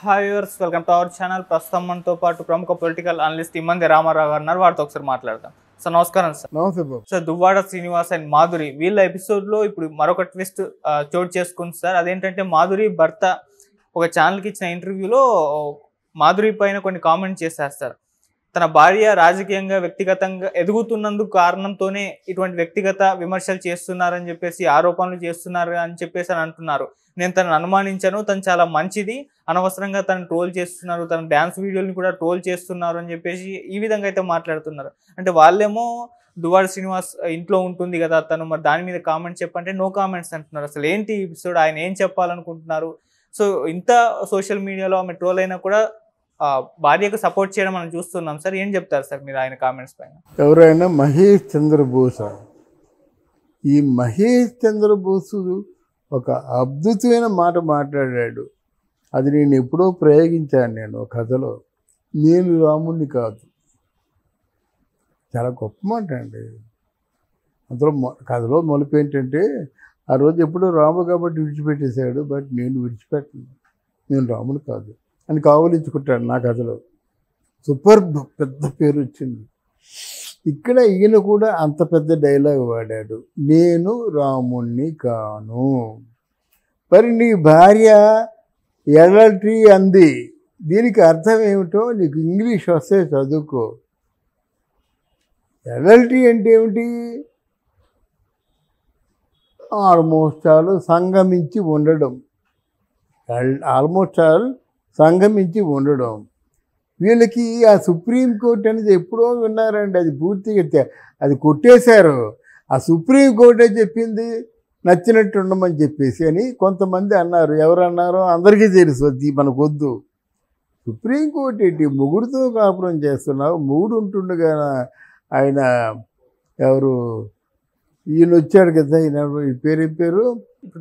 Hi viewers, welcome to our channel. ప్రస్తుతం మనతో పాటు ప్రముఖ పొలిటికల్ అనలిస్ట్ ఇమ్మంది రామారావు గారు ఉన్నారు. వారితో ఒకసారి మాట్లాడదాం. సార్ నమస్కారం. సార్ నమస్తే బాబు. సార్, దువ్వాడ శ్రీనివాస్ అండ్ మాధురి వీళ్ళ ఎపిసోడ్లో ఇప్పుడు మరొక ట్విస్ట్ చోటు చేసుకుంది సార్. అదేంటంటే మాధురి భర్త ఒక ఛానల్కి ఇచ్చిన ఇంటర్వ్యూలో మాధురి పైన కొన్ని కామెంట్స్ చేశారు సార్. తన భార్య రాజకీయంగా వ్యక్తిగతంగా ఎదుగుతున్నందుకు కారణంతోనే ఇటువంటి వ్యక్తిగత విమర్శలు చేస్తున్నారని చెప్పేసి, ఆరోపణలు చేస్తున్నారు అని చెప్పేసి అని అంటున్నారు. నేను తనను అనుమానించాను, తను చాలా మంచిది, అనవసరంగా తను ట్రోల్ చేస్తున్నారు, తన డ్యాన్స్ వీడియోని కూడా ట్రోల్ చేస్తున్నారు అని చెప్పేసి ఈ విధంగా అయితే మాట్లాడుతున్నారు. అంటే వాళ్ళేమో దువ్వాడ శ్రీనివాస్ ఇంట్లో ఉంటుంది కదా తను, మరి దాని మీద కామెంట్స్ చెప్పంటే నో కామెంట్స్ అంటున్నారు. అసలు ఏంటి ఎపిసోడ్, ఆయన ఏం చెప్పాలనుకుంటున్నారు? సో ఇంత సోషల్ మీడియాలో ఆమె ట్రోల్ అయినా కూడా భార్యకు సపోర్ట్ చేయడం మనం చూస్తున్నాం సార్. ఏం చెప్తారు సార్ మీరు ఆయన కామెంట్స్ పైన? ఎవరైనా మహేష్ చంద్రబోస్, ఈ మహేష్ చంద్రబోస్ ఒక అద్భుతమైన మాట మాట్లాడాడు. అది నేను ఎప్పుడో ప్రయోగించాను. నేను కథలో, నేను రాముణ్ణి కాదు. చాలా గొప్ప మాట అండి. అందులో కథలో మొలుపు ఏంటంటే, ఆ రోజు ఎప్పుడో రాము కాబట్టి విడిచిపెట్టేశాడు, బట్ నేను విడిచిపెట్టను, నేను రాముని కాదు అని కావలించుకుంటాడు నా కథలో. సూపర్ పెద్ద పేరు వచ్చింది. ఇక్కడ ఈయన కూడా అంత పెద్ద డైలాగ్ వాడాడు, నేను రాముణ్ణి కాను. మరి నీ భార్య ఎడల్టరీ అంది, దీనికి అర్థం ఏమిటో నీకు ఇంగ్లీష్ వస్తే చదువుకో. ఎడల్టరీ అంటే ఏమిటి? ఆల్మోస్ట్ ఆల్ సంగమించి ఉండడం. ఆల్మోస్ట్ ఆల్ సంగమించి ఉండడం. వీళ్ళకి ఆ సుప్రీంకోర్టు అనేది ఎప్పుడో విన్నారండి, అది పూర్తిగా అది కొట్టేశారు. ఆ సుప్రీంకోర్టే చెప్పింది నచ్చినట్టు ఉండమని చెప్పేసి అని కొంతమంది అన్నారు. ఎవరు అన్నారో అందరికీ తెలుసు, అది మనకొద్దు. సుప్రీంకోర్టు ఏంటి, మొగుడుతో కాపురం చేస్తున్నావు, మొగుడు ఉంటుండగా ఆయన ఎవరు ఈయన వచ్చాడు కదా, ఈయన పేరు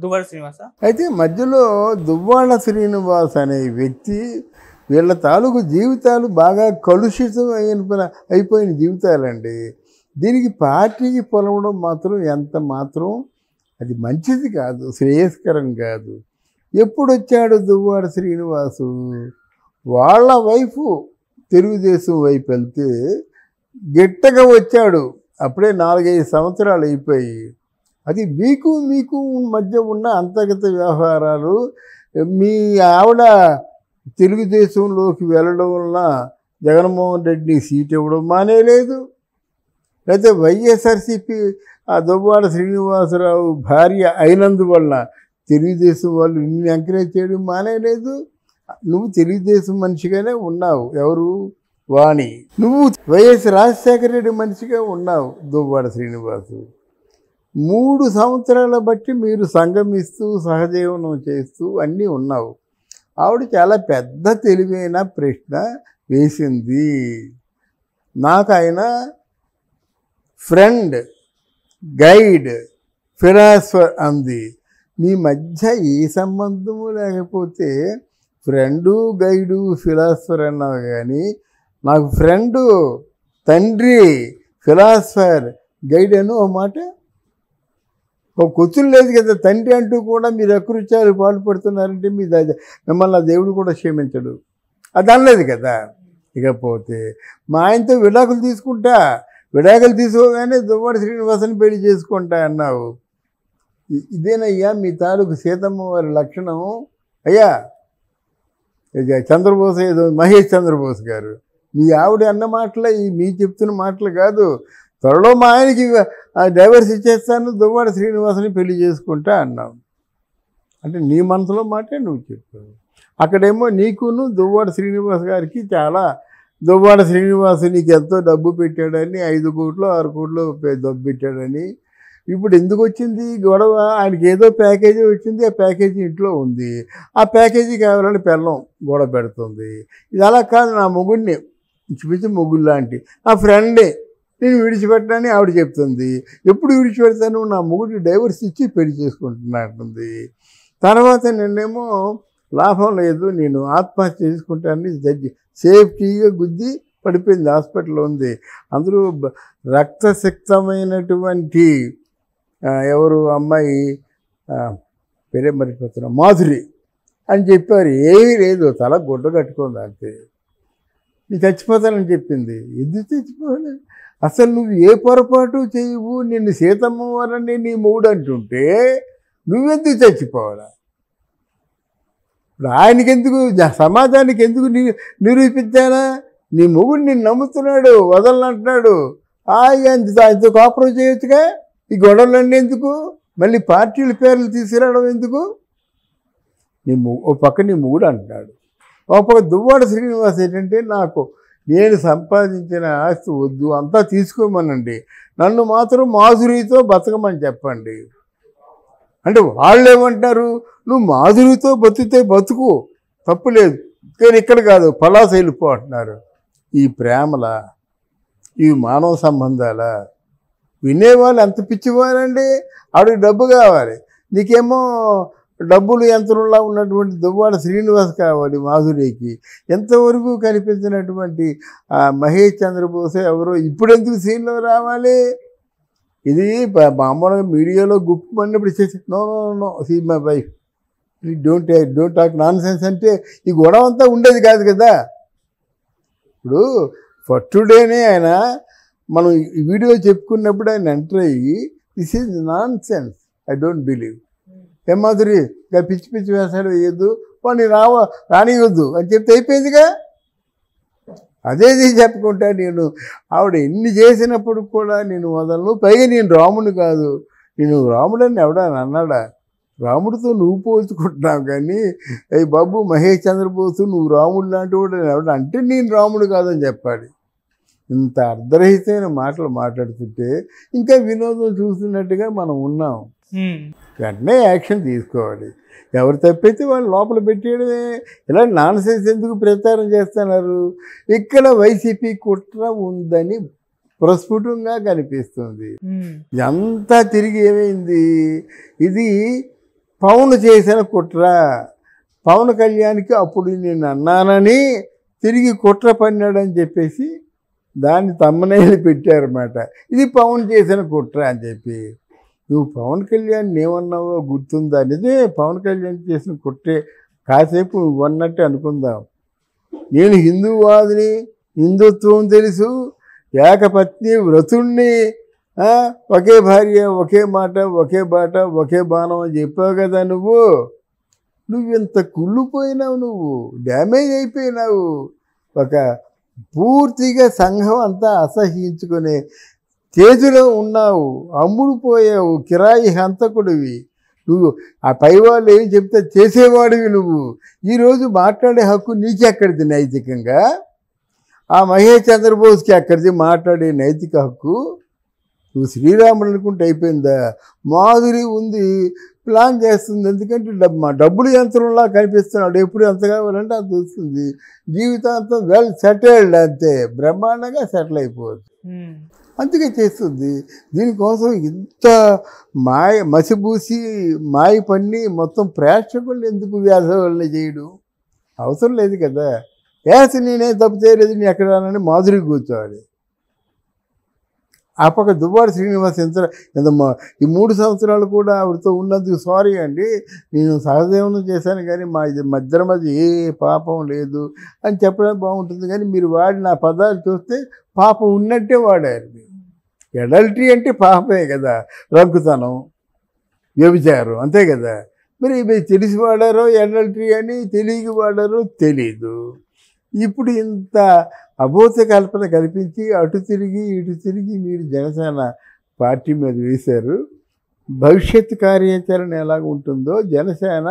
దువ్వాడ శ్రీనివాస. అయితే మధ్యలో దువ్వాడ శ్రీనివాస్ అనే వ్యక్తి, వీళ్ళ తాలూకు జీవితాలు బాగా కలుషితం అయిపోయిన జీవితాలండి. దీనికి పార్టీకి పొలవడం మాత్రం ఎంత మాత్రం అది మంచిది కాదు, శ్రేయస్కరం కాదు. ఎప్పుడు వచ్చాడు దువ్వాడ శ్రీనివాసు? వాళ్ళ వైపు తెలుగుదేశం వైపు వెళ్తే గట్టిగా వచ్చాడు. అప్పుడే 4-5 సంవత్సరాలు అయిపోయి. అది మీకు మధ్య ఉన్న అంతర్గత వ్యవహారాలు. మీ ఆవిడ తెలుగుదేశంలోకి వెళ్ళడం వలన జగన్మోహన్ రెడ్డిని సీట్ ఇవ్వడం మానేలేదు, లేకపోతే వైఎస్ఆర్సీపీ ఆ దువ్వాడ శ్రీనివాసరావు భార్య అయినందువలన తెలుగుదేశం వాళ్ళు నిన్ను ఎంకరేజ్ చేయడం మానేలేదు. నువ్వు తెలుగుదేశం మనిషిగానే ఉన్నావు. ఎవరు? వాణి. నువ్వు వైఎస్ రాజశేఖర రెడ్డి మనిషిగా ఉన్నావు. దువ్వాడ శ్రీనివాసు 3 సంవత్సరాల బట్టి మీరు సంగమిస్తూ సహజీవనం చేస్తూ అన్నీ ఉన్నావు. ఆవిడ చాలా పెద్ద తెలివైన ప్రశ్న వేసింది. నాకు ఆయన ఫ్రెండ్, గైడ్, ఫిలాసఫర్ అంది. మీ మధ్య ఏ సంబంధము లేకపోతే ఫ్రెండు, గైడు, ఫిలాసఫర్ అన్నావు కానీ నాకు ఫ్రెండు, తండ్రి, ఫిలాసఫర్, గైడ్ అని ఒక మాట, ఒక కొచ్చులు లేదు కదా. తండ్రి అంటూ కూడా మీరు అకృత్యాలు పాల్పడుతున్నారంటే మిమ్మల్ని దేవుడు కూడా క్షమించడు, అది అనలేదు కదా. ఇకపోతే మా ఆయనతో విడాకులు తీసుకోగానే దువ్వాడ శ్రీనివాసని పెళ్లి చేసుకుంటా అన్నావు. ఇదేనయ్యా మీ తాలూకు సీతమ్మ వారి లక్షణం. అయ్యా చంద్రబోస్, ఏదో మహేష్ చంద్రబోస్ గారు, మీ ఆవిడ అన్న మాటలే మీ చెప్తున్న మాటలు కాదు. త్వరలో మా ఆయనకి డైవర్స్ ఇచ్చేస్తాను, దువ్వాడ శ్రీనివాసుని పెళ్లి చేసుకుంటా అన్నావు. అంటే నీ మనసులో మాటే నువ్వు చెప్పావు. అక్కడేమో నీకును దువ్వాడ శ్రీనివాస్ గారికి చాలా, దువ్వాడ శ్రీనివాసు నీకు ఎంతో డబ్బు పెట్టాడని, 5 కోట్లు 6 కోట్లు డబ్బు పెట్టాడని. ఇప్పుడు ఎందుకు వచ్చింది గొడవ? ఆయనకి ఏదో ప్యాకేజీ వచ్చింది, ఆ ప్యాకేజీ ఇంట్లో ఉంది, ఆ ప్యాకేజీ కావాలని పెళ్ళం గొడవ పెడుతుంది. ఇది అలా కాదు, నా మొగుడిని ఇంచుమించు మొగుడు లాంటి నా ఫ్రెండే, నేను విడిచిపెట్టానని ఆవిడ చెప్తుంది. ఎప్పుడు విడిచిపెడతాను? నా మొగుడికి డైవర్స్ ఇచ్చి పెళ్లి చేసుకుంటున్నట్టుంది. తర్వాత నిన్నేమో లాభం లేదు, నేను ఆత్మహత్య చేసుకుంటానని జడ్జి సేఫ్టీగా గుద్ది పడిపోయింది, హాస్పిటల్లో ఉంది. అందరూ రక్తసిక్తమైనటువంటి ఎవరు అమ్మాయి పేరే మర్చిపోతున్నా, మాధురి. అని చెప్పారు. ఏమీ లేదు, తల గుడ్డ కట్టుకుంది అంతే. నీ చచ్చిపోతానని చెప్పింది. ఎందుకు చచ్చిపోవాలి? అసలు నువ్వు ఏ పొరపాటు చేయవు, నిన్ను సీతమ్మ వారని నీ మొగుడు అంటుంటే నువ్వెందుకు చచ్చిపోవాలా? ఇప్పుడు ఆయనకెందుకు, సమాజానికి ఎందుకు నిరూపించానా? నీ మొగుడు నిన్ను నమ్ముతున్నాడు, వదలనంటున్నాడు. ఆయనతో కాపురం చేయొచ్చుగా. ఈ గొడవలన్నీ ఎందుకు? మళ్ళీ పార్టీల పేర్లు తీసుకురావడం ఎందుకు? ఓ పక్క నీ మొగుడు అంటున్నాడు, ఒక పక్క దువ్వాడ శ్రీనివాస్ ఏంటంటే నేను సంపాదించిన ఆస్తి వద్దు, అంతా తీసుకోమనండి, నన్ను మాత్రం మాధురితో బతకమని చెప్పండి. అంటే వాళ్ళు ఏమంటారు, నువ్వు మాధురితో బతికితే బతుకు, తప్పు లేదు, కానీ ఇక్కడ కాదు పలాస వెళ్ళిపో అంటున్నారు. ఈ ప్రేమల, ఈ మానవ సంబంధాల వినేవాళ్ళు ఎంత పిచ్చివారండి. ఆవిడకి డబ్బు కావాలి, నీకేమో డబ్బులు యంత్రంలా ఉన్నటువంటి దువ్వాడ శ్రీనివాస్ కావాలి మాధురికి. ఎంతవరకు కనిపించినటువంటి మహేష్ చంద్రబోస్ ఎవరో ఇప్పుడెందుకు సీన్లో రావాలి? ఇది మామూలుగా మీడియాలో గుప్పు పడినప్పుడు ఇచ్చేసి no no no see my wife, don't talk nonsense అంటే ఈ గొడవ అంతా ఉండేది కాదు కదా. ఇప్పుడు ఫస్ట్ డేనే ఆయన మనం ఈ వీడియో చెప్పుకున్నప్పుడు ఆయన ఎంటర్ అయ్యి this is non sense, I don't believe, ఏం మాధురి ఇంకా పిచ్చి పిచ్చి వేసాడు వేయద్దు, వాడిని రానియొద్దు అని చెప్తే అయిపోయిందిగా. అదేది చెప్పుకుంటా నేను ఆవిడ ఎన్ని చేసినప్పుడు కూడా నేను వదలను. పైగా నేను రాముని కాదు, నేను రాముడని ఎవడని అన్నాడా? రాముడితో నువ్వు పోల్చుకుంటున్నావు కానీ అయ్యి బాబు మహేష్ చంద్రబోసు నువ్వు రాముడు లాంటి వాడు ఎవడ అంటే నేను రాముడు కాదని చెప్పాలి. ఇంత అర్ధరహితమైన మాటలు మాట్లాడుతుంటే ఇంకా వినోదం చూస్తున్నట్టుగా మనం ఉన్నాం. వెంటనే యాక్షన్ తీసుకోవాలి. ఎవరు తప్పైతే వాళ్ళు లోపల పెట్టేయడమే. ఇలా నాన్ సెన్స్ ఎందుకు ప్రచారం చేస్తున్నారు? ఇక్కడ వైసీపీ కుట్ర ఉందని ప్రస్ఫుటంగా కనిపిస్తుంది. ఇదంతా తిరిగి ఏమైంది, ఇది పవన్ చేసిన కుట్ర. పవన్ కళ్యాణ్కి అప్పుడు నేను అన్నానని తిరిగి కుట్ర పన్నాడని చెప్పేసి దాన్ని తమ్మనేది పెట్టారన్నమాట. ఇది పవన్ చేసిన కుట్ర అని చెప్పి. నువ్వు పవన్ కళ్యాణ్ ఏమన్నావో గుర్తుందా? నిజమే, పవన్ కళ్యాణ్ చేసిన కుట్రే. కాసేపు నువ్వు అన్నట్టే అనుకుందాం. నేను హిందూవాదిని, హిందుత్వం తెలుసు, ఏకపత్ని వ్రతుణ్ణి, ఒకే భార్య, ఒకే మాట, ఒకే బాట, ఒకే బాణం అని చెప్పావు కదా. నువ్వెంత కుళ్ళిపోయినావు, నువ్వు డ్యామేజ్ అయిపోయినావు. ఒక పూర్తిగా సంఘం అంతా అసహించుకునే స్టేజ్లో ఉన్నావు, అమ్ముడు పోయావు, కిరాయి హంతకుడివి నువ్వు. ఆ పైవాళ్ళు ఏం చెప్తే చేసేవాడివి నువ్వు. ఈరోజు మాట్లాడే హక్కు నీకెక్కడిది నైతికంగా? ఆ మహేష్ చంద్రబోస్కి ఎక్కడిది మాట్లాడే నైతిక హక్కు? నువ్వు శ్రీరాముడు అనుకుంటే అయిపోయిందా? మాధురి ఉంది, ప్లాన్ చేస్తుంది. ఎందుకంటే డబ్బులు యంత్రంలా కనిపిస్తున్నాడు. ఎప్పుడు ఎంత కావాలంటే అంత వస్తుంది. జీవితాంతం వెల్ సెటిల్డ్, అంతే, బ్రహ్మాండంగా సెటిల్ అయిపోవచ్చు. అందుకే చేస్తుంది. దీనికోసం ఇంత మసిబూసి మాయ పన్ని మొత్తం ప్రేక్షకులు ఎందుకు వ్యాధుల్ని చేయడం అవసరం లేదు కదా. నేనే తప్పు చేయలేదు, నీ ఎక్కడ రానని మాధురి కూర్చోవాలి. ఆ పక్క దువ్వాడ శ్రీనివాస్ ఎంత ఈ 3 సంవత్సరాలు కూడా ఆవిడతో ఉన్నందుకు సారీ అండి, నేను సహజీవనం చేశాను కానీ మా మధ్య ఏ పాపం లేదు అని చెప్పడం బాగుంటుంది. కానీ మీరు వాడిన పదాలు చూస్తే పాపం ఉన్నట్టే వాడారు. ఎడల్టరీ అంటే పాపమే కదా, రంకుతనం, వ్యభిచారం, అంతే కదా. మరి తెలిసి వాడారో ఎడల్టరీ అని, తెలియక వాడారో తెలీదు. ఇప్పుడు ఇంత అబోధ కల్పన కల్పించి అటు తిరిగి ఇటు తిరిగి మీరు జనసేన పార్టీ మీద వేశారు. భవిష్యత్ కార్యాచరణ ఎలాగ ఉంటుందో జనసేన